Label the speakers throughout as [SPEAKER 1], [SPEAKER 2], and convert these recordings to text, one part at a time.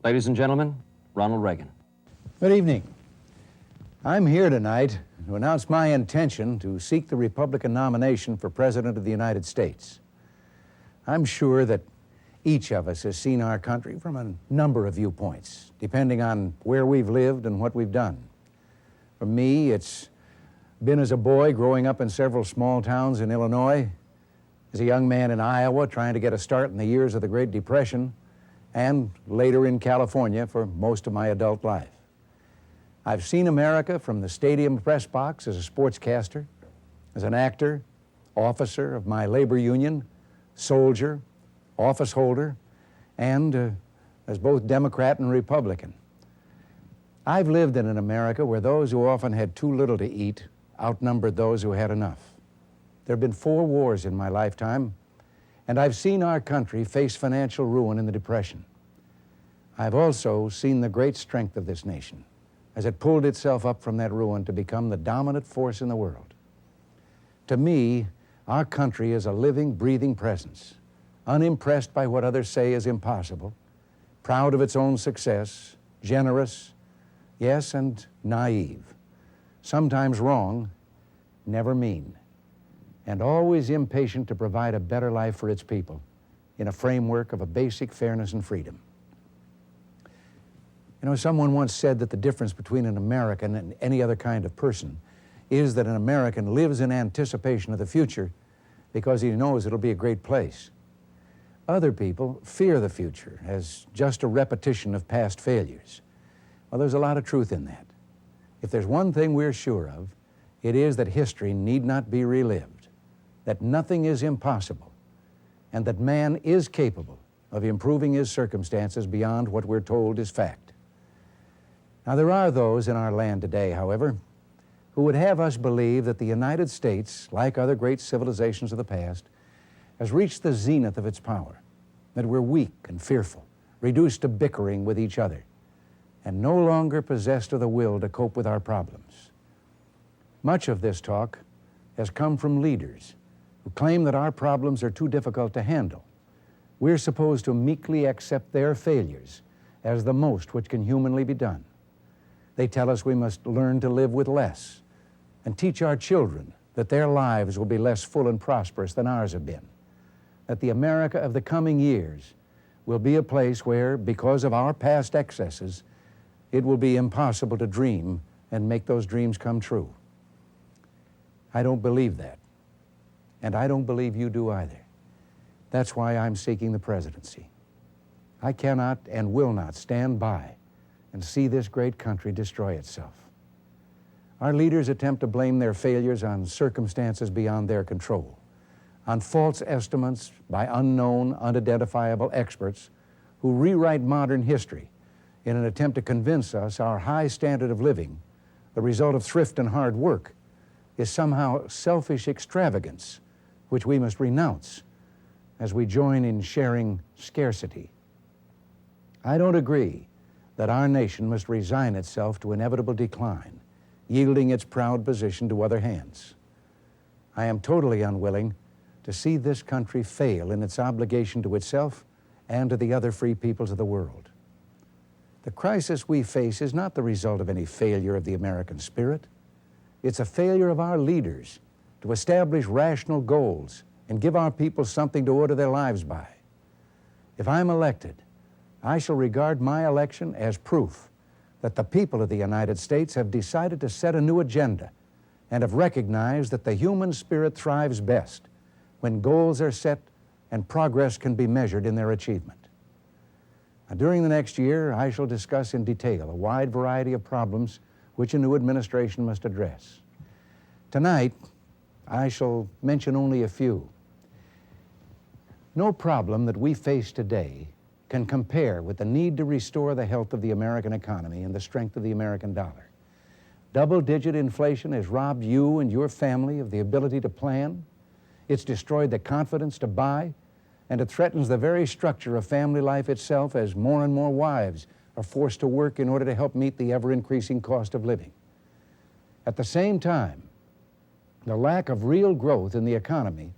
[SPEAKER 1] Ladies and gentlemen, Ronald Reagan.
[SPEAKER 2] Good evening. I'm here tonight to announce my intention to seek the Republican nomination for President of the United States. I'm sure that each of us has seen our country from a number of viewpoints, depending on where we've lived and what we've done. For me, it's been as a boy growing up in several small towns in Illinois, as a young man in Iowa trying to get a start in the years of the Great Depression, and later in California for most of my adult life. I've seen America from the stadium press box as a sportscaster, as an actor, officer of my labor union, soldier, office holder, and as both Democrat and Republican. I've lived in an America where those who often had too little to eat outnumbered those who had enough. There have been 4 wars in my lifetime, and I've seen our country face financial ruin in the Depression. I've also seen the great strength of this nation as it pulled itself up from that ruin to become the dominant force in the world. To me, our country is a living, breathing presence, unimpressed by what others say is impossible, proud of its own success, generous, yes, and naive, sometimes wrong, never mean, and always impatient to provide a better life for its people in a framework of a basic fairness and freedom. You know, someone once said that the difference between an American and any other kind of person is that an American lives in anticipation of the future because he knows it'll be a great place. Other people fear the future as just a repetition of past failures. Well, there's a lot of truth in that. If there's one thing we're sure of, it is that history need not be relived, that nothing is impossible, and that man is capable of improving his circumstances beyond what we're told is fact. Now, there are those in our land today, however, who would have us believe that the United States, like other great civilizations of the past, has reached the zenith of its power, that we're weak and fearful, reduced to bickering with each other, and no longer possessed of the will to cope with our problems. Much of this talk has come from leaders who claim that our problems are too difficult to handle. We're supposed to meekly accept their failures as the most which can humanly be done. They tell us we must learn to live with less and teach our children that their lives will be less full and prosperous than ours have been, that the America of the coming years will be a place where, because of our past excesses, it will be impossible to dream and make those dreams come true. I don't believe that, and I don't believe you do either. That's why I'm seeking the presidency. I cannot and will not stand by and see this great country destroy itself. Our leaders attempt to blame their failures on circumstances beyond their control, on false estimates by unknown, unidentifiable experts who rewrite modern history in an attempt to convince us our high standard of living, the result of thrift and hard work, is somehow selfish extravagance, which we must renounce as we join in sharing scarcity. I don't agree that our nation must resign itself to inevitable decline, yielding its proud position to other hands. I am totally unwilling to see this country fail in its obligation to itself and to the other free peoples of the world. The crisis we face is not the result of any failure of the American spirit. It's a failure of our leaders to establish rational goals and give our people something to order their lives by. If I'm elected, I shall regard my election as proof that the people of the United States have decided to set a new agenda and have recognized that the human spirit thrives best when goals are set and progress can be measured in their achievement. Now, during the next year, I shall discuss in detail a wide variety of problems which a new administration must address. Tonight, I shall mention only a few. No problem that we face today can compare with the need to restore the health of the American economy and the strength of the American dollar. Double-digit inflation has robbed you and your family of the ability to plan. It's destroyed the confidence to buy, and it threatens the very structure of family life itself as more and more wives are forced to work in order to help meet the ever-increasing cost of living. At the same time, the lack of real growth in the economy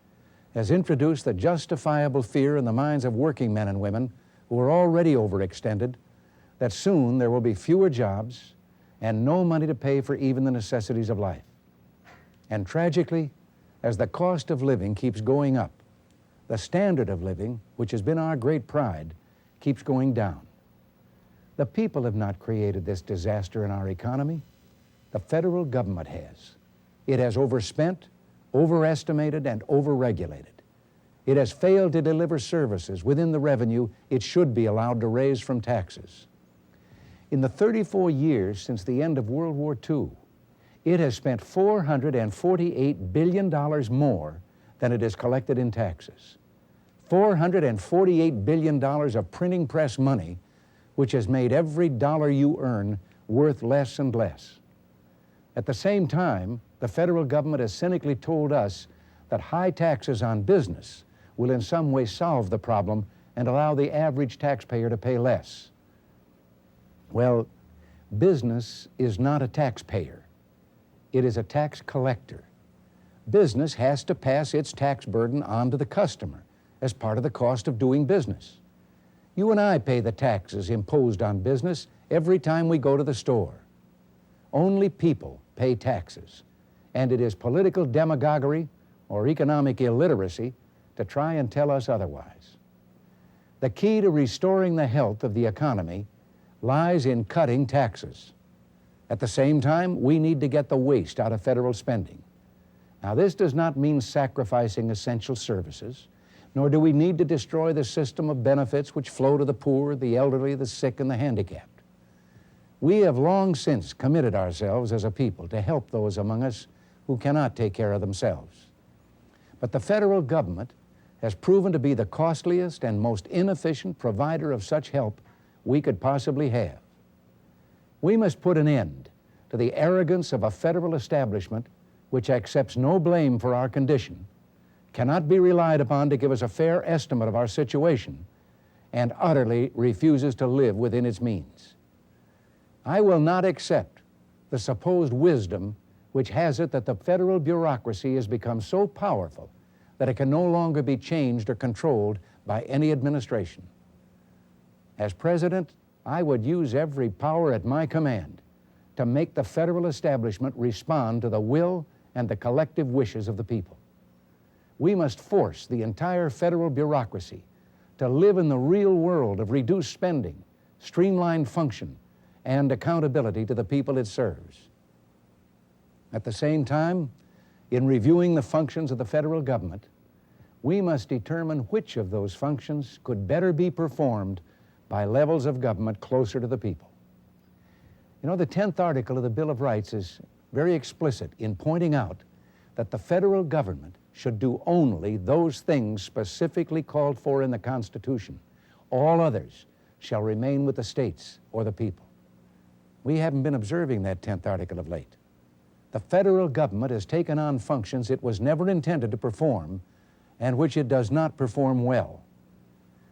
[SPEAKER 2] has introduced the justifiable fear in the minds of working men and women who are already overextended that soon there will be fewer jobs and no money to pay for even the necessities of life. And tragically, as the cost of living keeps going up, the standard of living, which has been our great pride, keeps going down. The people have not created this disaster in our economy. The federal government has. It has overspent, overestimated, and overregulated. It has failed to deliver services within the revenue it should be allowed to raise from taxes. In the 34 years since the end of World War II, it has spent $448 billion more than it has collected in taxes. $448 billion of printing press money, which has made every dollar you earn worth less and less. At the same time, the federal government has cynically told us that high taxes on business will in some way solve the problem and allow the average taxpayer to pay less. Well, business is not a taxpayer. It is a tax collector. Business has to pass its tax burden on to the customer as part of the cost of doing business. You and I pay the taxes imposed on business every time we go to the store. Only people pay taxes, and it is political demagoguery or economic illiteracy to try and tell us otherwise. The key to restoring the health of the economy lies in cutting taxes. At the same time, we need to get the waste out of federal spending. Now, this does not mean sacrificing essential services, nor do we need to destroy the system of benefits which flow to the poor, the elderly, the sick, and the handicapped. We have long since committed ourselves as a people to help those among us who cannot take care of themselves. But the federal government has proven to be the costliest and most inefficient provider of such help we could possibly have. We must put an end to the arrogance of a federal establishment which accepts no blame for our condition, cannot be relied upon to give us a fair estimate of our situation, and utterly refuses to live within its means. I will not accept the supposed wisdom which has it that the federal bureaucracy has become so powerful that it can no longer be changed or controlled by any administration. As president, I would use every power at my command to make the federal establishment respond to the will and the collective wishes of the people. We must force the entire federal bureaucracy to live in the real world of reduced spending, streamlined function, and accountability to the people it serves. At the same time, in reviewing the functions of the federal government, we must determine which of those functions could better be performed by levels of government closer to the people. You know, the 10th article of the Bill of Rights is very explicit in pointing out that the federal government should do only those things specifically called for in the Constitution. All others shall remain with the states or the people. We haven't been observing that 10th article of late. The federal government has taken on functions it was never intended to perform and which it does not perform well.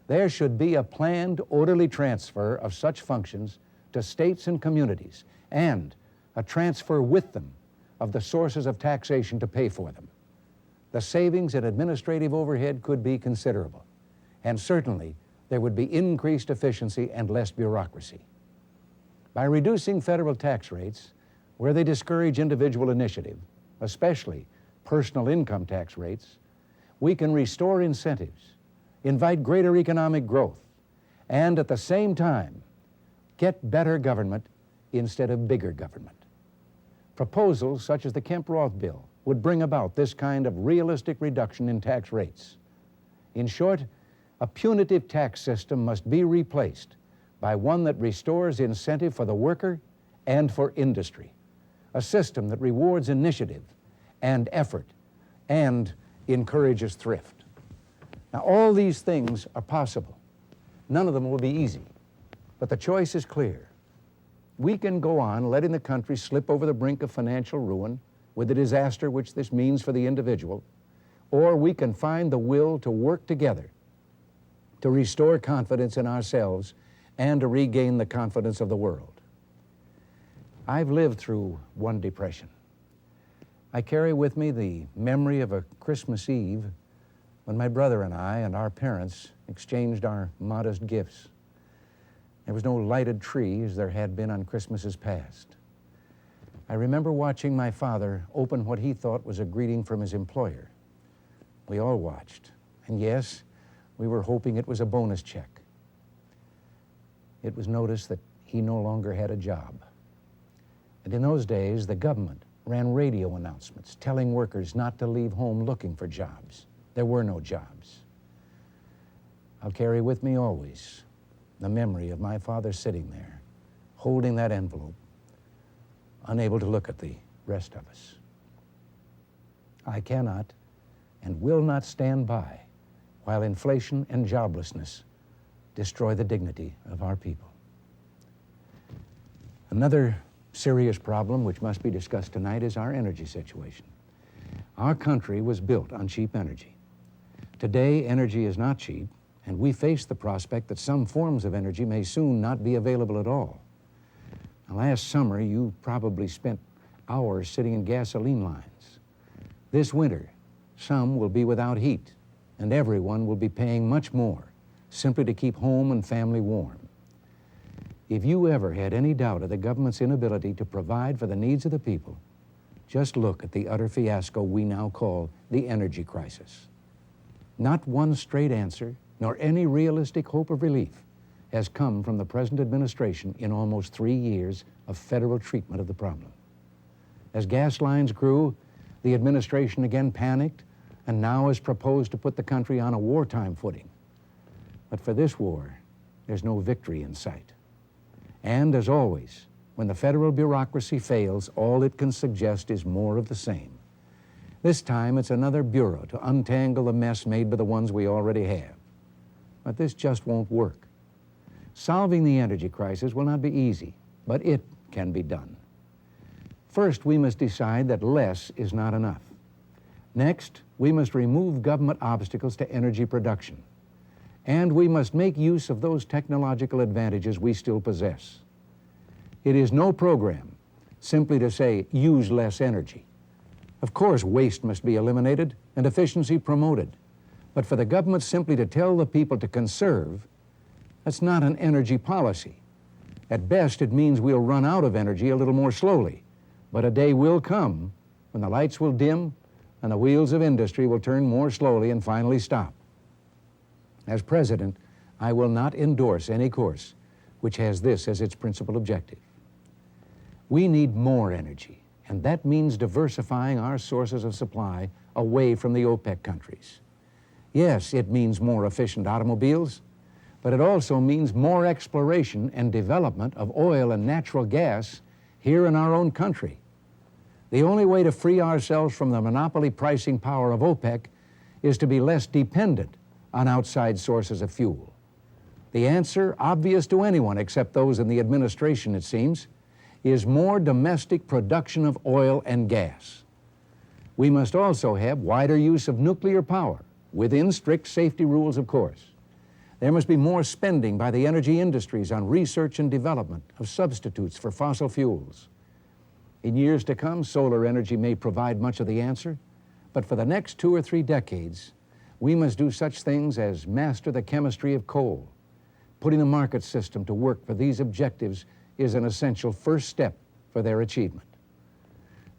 [SPEAKER 2] There should be a planned, orderly transfer of such functions to states and communities, and a transfer with them of the sources of taxation to pay for them. The savings in administrative overhead could be considerable, and certainly there would be increased efficiency and less bureaucracy. By reducing federal tax rates where they discourage individual initiative, especially personal income tax rates, we can restore incentives, invite greater economic growth, and at the same time, get better government instead of bigger government. Proposals such as the Kemp-Roth bill would bring about this kind of realistic reduction in tax rates. In short, a punitive tax system must be replaced by one that restores incentive for the worker and for industry, a system that rewards initiative and effort and encourages thrift. Now, all these things are possible. None of them will be easy, but the choice is clear. We can go on letting the country slip over the brink of financial ruin with the disaster which this means for the individual, or we can find the will to work together to restore confidence in ourselves and to regain the confidence of the world. I've lived through one depression. I carry with me the memory of a Christmas Eve when my brother and I and our parents exchanged our modest gifts. There was no lighted tree as there had been on Christmases past. I remember watching my father open what he thought was a greeting from his employer. We all watched, and yes, we were hoping it was a bonus check. It was noticed that he no longer had a job. And in those days, the government ran radio announcements telling workers not to leave home looking for jobs. There were no jobs. I'll carry with me always the memory of my father sitting there, holding that envelope, unable to look at the rest of us. I cannot and will not stand by while inflation and joblessness destroy the dignity of our people. Another serious problem which must be discussed tonight is our energy situation. Our country was built on cheap energy. Today, energy is not cheap, and we face the prospect that some forms of energy may soon not be available at all. Now, last summer, you probably spent hours sitting in gasoline lines. This winter, some will be without heat, and everyone will be paying much more simply to keep home and family warm. If you ever had any doubt of the government's inability to provide for the needs of the people, just look at the utter fiasco we now call the energy crisis. Not one straight answer, nor any realistic hope of relief, has come from the present administration in almost 3 years of federal treatment of the problem. As gas lines grew, the administration again panicked and now has proposed to put the country on a wartime footing. But for this war, there's no victory in sight. And as always, when the federal bureaucracy fails, all it can suggest is more of the same. This time, it's another bureau to untangle the mess made by the ones we already have. But this just won't work. Solving the energy crisis will not be easy, but it can be done. First, we must decide that less is not enough. Next, we must remove government obstacles to energy production. And we must make use of those technological advantages we still possess. It is no program simply to say, use less energy. Of course, waste must be eliminated and efficiency promoted. But for the government simply to tell the people to conserve, that's not an energy policy. At best, it means we'll run out of energy a little more slowly. But a day will come when the lights will dim and the wheels of industry will turn more slowly and finally stop. As president, I will not endorse any course which has this as its principal objective. We need more energy, and that means diversifying our sources of supply away from the OPEC countries. Yes, it means more efficient automobiles, but it also means more exploration and development of oil and natural gas here in our own country. The only way to free ourselves from the monopoly pricing power of OPEC is to be less dependent on outside sources of fuel. The answer, obvious to anyone except those in the administration, it seems, is more domestic production of oil and gas. We must also have wider use of nuclear power, within strict safety rules, of course. There must be more spending by the energy industries on research and development of substitutes for fossil fuels. In years to come, solar energy may provide much of the answer, but for the next 2 or 3 decades, we must do such things as master the chemistry of coal. Putting the market system to work for these objectives is an essential first step for their achievement.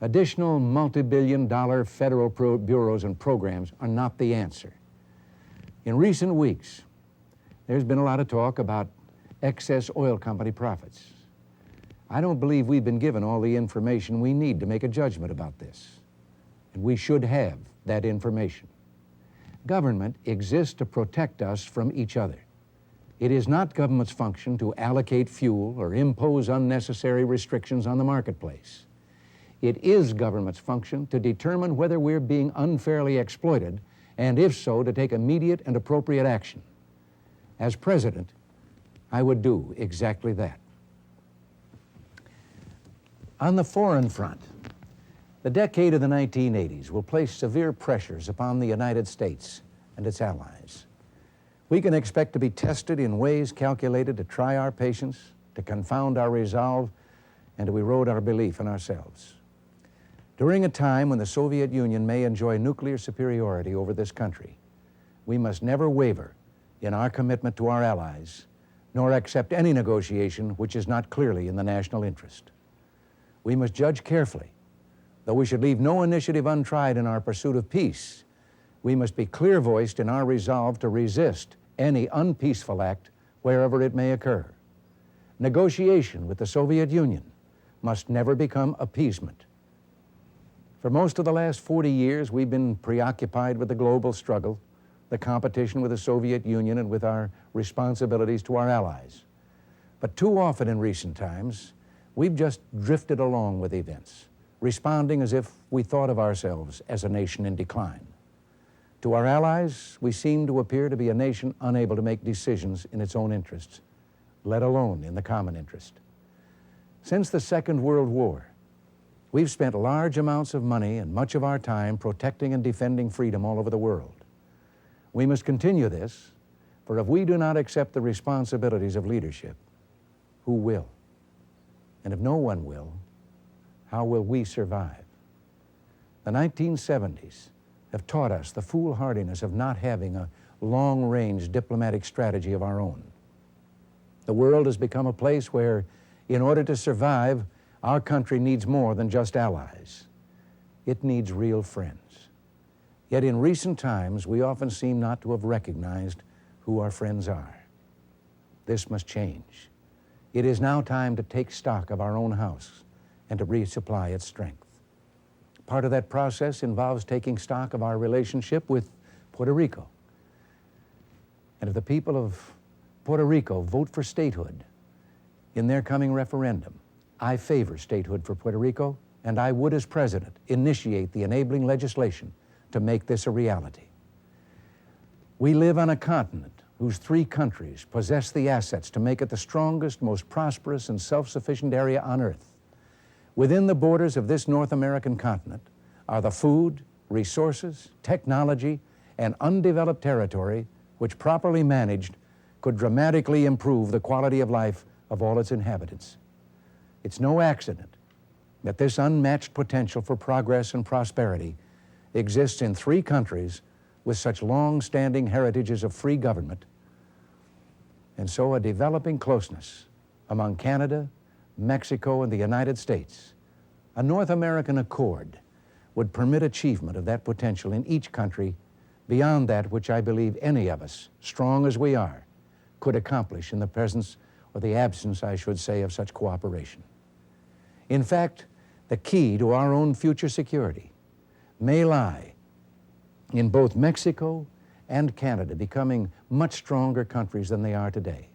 [SPEAKER 2] Additional multi-billion-dollar federal bureaus and programs are not the answer. In recent weeks, there's been a lot of talk about excess oil company profits. I don't believe we've been given all the information we need to make a judgment about this, and we should have that information. Government exists to protect us from each other. It is not government's function to allocate fuel or impose unnecessary restrictions on the marketplace. It is government's function to determine whether we're being unfairly exploited, and if so, to take immediate and appropriate action. As president, I would do exactly that. On the foreign front, the decade of the 1980s will place severe pressures upon the United States and its allies. We can expect to be tested in ways calculated to try our patience, to confound our resolve, and to erode our belief in ourselves. During a time when the Soviet Union may enjoy nuclear superiority over this country, we must never waver in our commitment to our allies, nor accept any negotiation which is not clearly in the national interest. We must judge carefully. Though we should leave no initiative untried in our pursuit of peace, we must be clear-voiced in our resolve to resist any unpeaceful act wherever it may occur. Negotiation with the Soviet Union must never become appeasement. For most of the last 40 years, we've been preoccupied with the global struggle, the competition with the Soviet Union, and with our responsibilities to our allies. But too often in recent times, we've just drifted along with events, responding as if we thought of ourselves as a nation in decline. To our allies, we seem to appear to be a nation unable to make decisions in its own interests, let alone in the common interest. Since the Second World War, we've spent large amounts of money and much of our time protecting and defending freedom all over the world. We must continue this, for if we do not accept the responsibilities of leadership, who will? And if no one will, how will we survive? The 1970s have taught us the foolhardiness of not having a long-range diplomatic strategy of our own. The world has become a place where, in order to survive, our country needs more than just allies. It needs real friends. Yet in recent times, we often seem not to have recognized who our friends are. This must change. It is now time to take stock of our own house and to resupply its strength. Part of that process involves taking stock of our relationship with Puerto Rico. And if the people of Puerto Rico vote for statehood in their coming referendum, I favor statehood for Puerto Rico, and I would, as president, initiate the enabling legislation to make this a reality. We live on a continent whose 3 countries possess the assets to make it the strongest, most prosperous, and self-sufficient area on earth. Within the borders of this North American continent are the food, resources, technology, and undeveloped territory which, properly managed, could dramatically improve the quality of life of all its inhabitants. It's no accident that this unmatched potential for progress and prosperity exists in 3 countries with such long-standing heritages of free government, and so a developing closeness among Canada, Mexico, and the United States. A North American accord would permit achievement of that potential in each country beyond that which I believe any of us, strong as we are, could accomplish in the presence, or the absence, I should say, of such cooperation. In fact, the key to our own future security may lie in both Mexico and Canada becoming much stronger countries than they are today.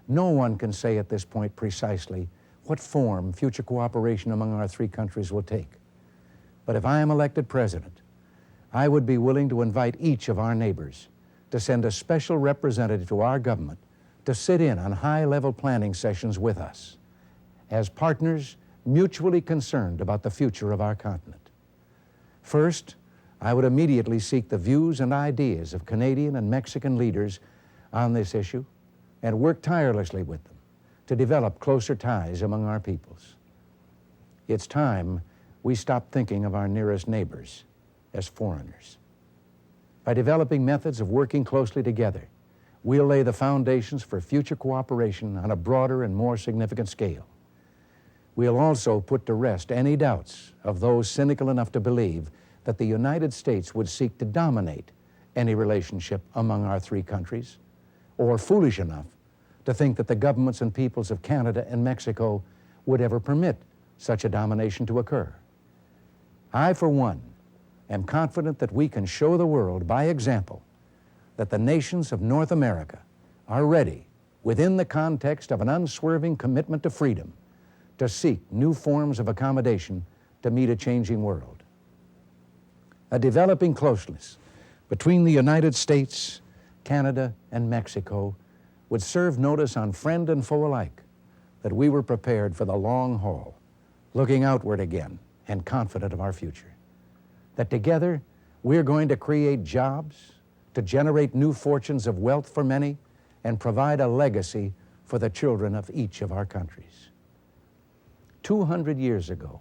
[SPEAKER 2] No one can say at this point precisely what form future cooperation among our 3 countries will take. But if I am elected president, I would be willing to invite each of our neighbors to send a special representative to our government to sit in on high-level planning sessions with us as partners mutually concerned about the future of our continent. First, I would immediately seek the views and ideas of Canadian and Mexican leaders on this issue and work tirelessly with them to develop closer ties among our peoples. It's time we stop thinking of our nearest neighbors as foreigners. By developing methods of working closely together, we'll lay the foundations for future cooperation on a broader and more significant scale. We'll also put to rest any doubts of those cynical enough to believe that the United States would seek to dominate any relationship among our 3 countries, or foolish enough to think that the governments and peoples of Canada and Mexico would ever permit such a domination to occur. I, for one, am confident that we can show the world by example that the nations of North America are ready, within the context of an unswerving commitment to freedom, to seek new forms of accommodation to meet a changing world. A developing closeness between the United States, Canada, and Mexico would serve notice on friend and foe alike that we were prepared for the long haul, looking outward again and confident of our future. That together we're going to create jobs, to generate new fortunes of wealth for many, and provide a legacy for the children of each of our countries. 200 years ago,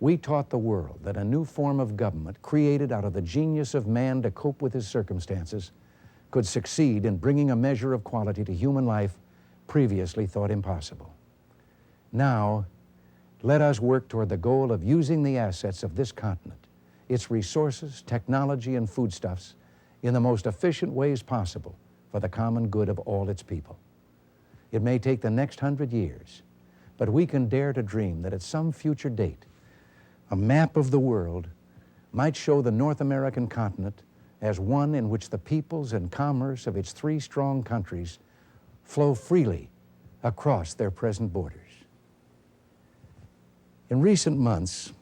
[SPEAKER 2] we taught the world that a new form of government created out of the genius of man to cope with his circumstances could succeed in bringing a measure of quality to human life previously thought impossible. Now, let us work toward the goal of using the assets of this continent, its resources, technology, and foodstuffs, in the most efficient ways possible for the common good of all its people. It may take the next 100 years, but we can dare to dream that at some future date, a map of the world might show the North American continent as one in which the peoples and commerce of its 3 strong countries flow freely across their present borders. In recent months,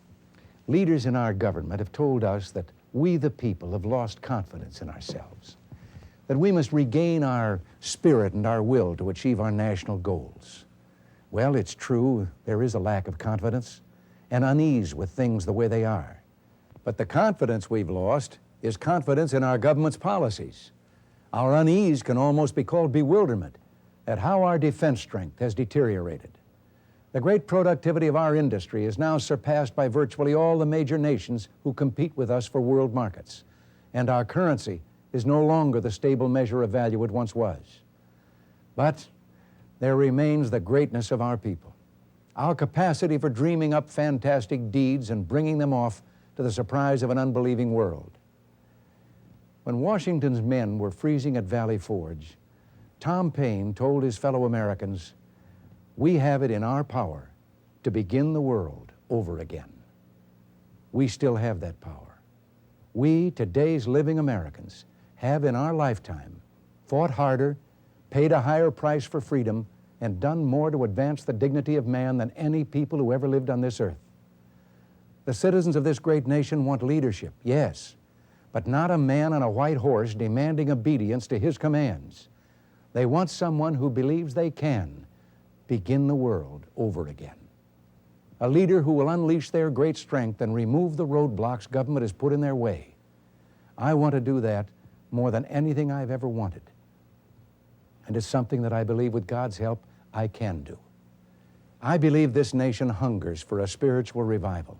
[SPEAKER 2] leaders in our government have told us that we, the people, have lost confidence in ourselves, that we must regain our spirit and our will to achieve our national goals. Well, it's true, there is a lack of confidence and unease with things the way they are. But the confidence we've lost is confidence in our government's policies. Our unease can almost be called bewilderment at how our defense strength has deteriorated. The great productivity of our industry is now surpassed by virtually all the major nations who compete with us for world markets, and our currency is no longer the stable measure of value it once was. But there remains the greatness of our people, our capacity for dreaming up fantastic deeds and bringing them off to the surprise of an unbelieving world. When Washington's men were freezing at Valley Forge, Tom Paine told his fellow Americans, "We have it in our power to begin the world over again." We still have that power. We, today's living Americans, have in our lifetime fought harder, paid a higher price for freedom, and done more to advance the dignity of man than any people who ever lived on this earth. The citizens of this great nation want leadership, yes, but not a man on a white horse demanding obedience to his commands. They want someone who believes they can begin the world over again. A leader who will unleash their great strength and remove the roadblocks government has put in their way. I want to do that more than anything I've ever wanted. And it's something that I believe with God's help I can do. I believe this nation hungers for a spiritual revival,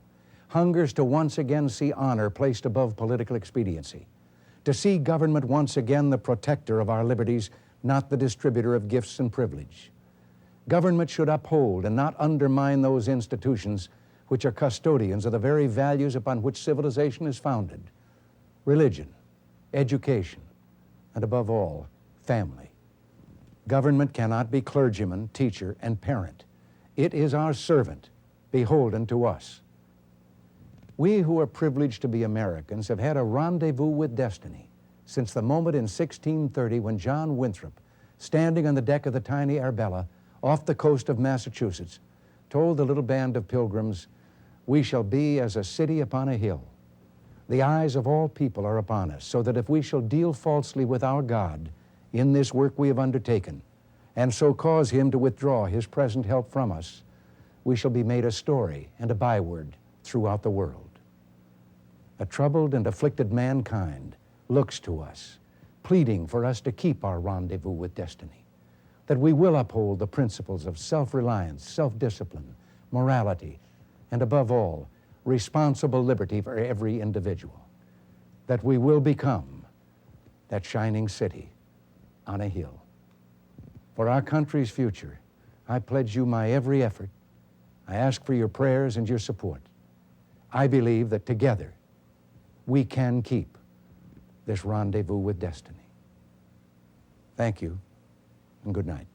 [SPEAKER 2] hungers to once again see honor placed above political expediency, to see government once again the protector of our liberties, not the distributor of gifts and privilege. Government should uphold and not undermine those institutions which are custodians of the very values upon which civilization is founded: religion, education, and above all, family. Government cannot be clergyman, teacher, and parent. It is our servant, beholden to us. We who are privileged to be Americans have had a rendezvous with destiny since the moment in 1630 when John Winthrop, standing on the deck of the tiny Arbella off the coast of Massachusetts, told the little band of pilgrims, "We shall be as a city upon a hill. The eyes of all people are upon us, so that if we shall deal falsely with our God in this work we have undertaken, and so cause him to withdraw his present help from us, we shall be made a story and a byword throughout the world." A troubled and afflicted mankind looks to us, pleading for us to keep our rendezvous with destiny, that we will uphold the principles of self-reliance, self-discipline, morality, and above all, responsible liberty for every individual, that we will become that shining city on a hill. For our country's future, I pledge you my every effort. I ask for your prayers and your support. I believe that together we can keep this rendezvous with destiny. Thank you, and good night.